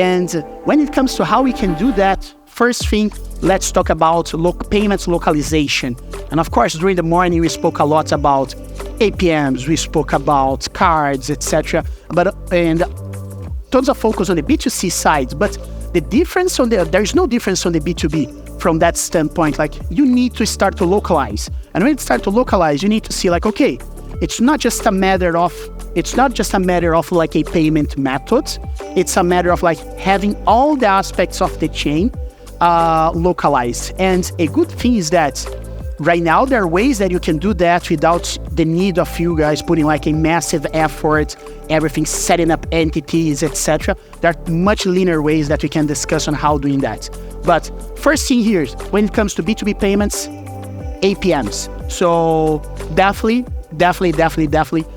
And when it comes to how we can do that, first thing, let's talk about payments localization. And of course, during the morning, we spoke a lot about APMs, we spoke about cards, etc. And tons of focus on the B2C side, but the difference there's no difference on the B2B from that standpoint. Like, you need to start to localize. And when you start to localize, you need to see like, okay, it's not just a matter of like a payment method. It's a matter of like having all the aspects of the chain localized. And a good thing is that right now there are ways that you can do that without the need of you guys putting like a massive effort, everything, setting up entities, etc. There are much leaner ways that we can discuss on how doing that. But first thing here, when it comes to B2B payments, APMs. So definitely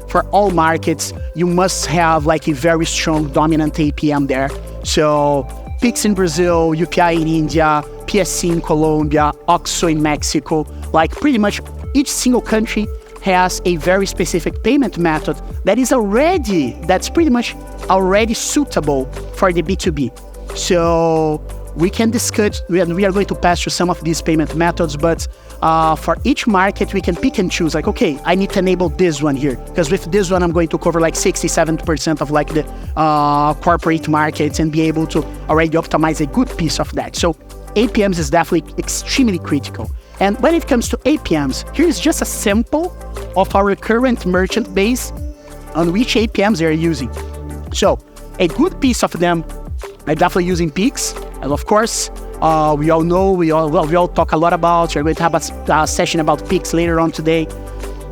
for all markets, you must have like a very strong dominant APM there. So Pix in Brazil, UPI in India, PSC in Colombia, OXXO in Mexico, like pretty much each single country has a very specific payment method that's pretty much already suitable for the B2B. So we can discuss, we are going to pass through some of these payment methods, but for each market, we can pick and choose, like, okay, I need to enable this one here, because with this one, I'm going to cover like 67% of like the corporate markets and be able to already optimize a good piece of that. So APMs is definitely extremely critical. And when it comes to APMs, here's just a sample of our current merchant base on which APMs they are using. So a good piece of them are definitely using Pix. And of course, we all talk a lot about, we're going to have a session about Pix later on today.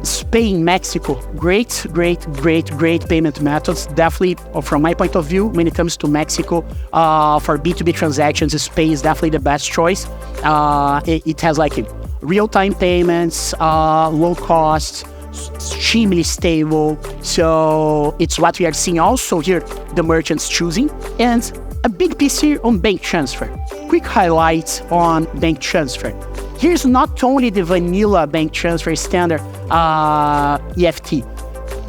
Spain, Mexico, great payment methods. Definitely, from my point of view, when it comes to Mexico, for B2B transactions, Spain is definitely the best choice. It has like real-time payments, low cost, extremely stable. So it's what we are seeing also here, the merchants choosing. And a big piece here on bank transfer. Quick highlights on bank transfer. Here's not only the vanilla bank transfer standard EFT.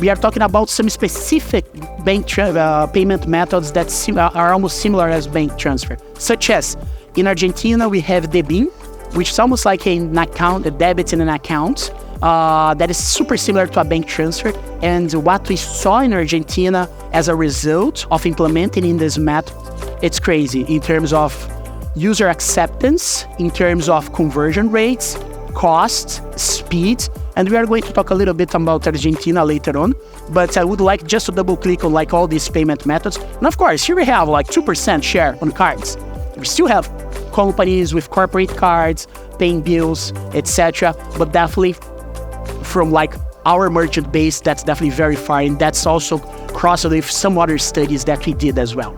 We are talking about some specific bank payment methods that are almost similar as bank transfer, such as in Argentina we have DEBIN, which is almost like an account, a debit in an account. That is super similar to a bank transfer. And what we saw in Argentina as a result of implementing in this method, it's crazy in terms of user acceptance, in terms of conversion rates, cost, speed. And we are going to talk a little bit about Argentina later on, but I would like just to double click on like all these payment methods. And of course, here we have like 2% share on cards. We still have companies with corporate cards, paying bills, etc. But definitely from like our merchant base, that's definitely very far. And that's also crossed with some other studies that we did as well.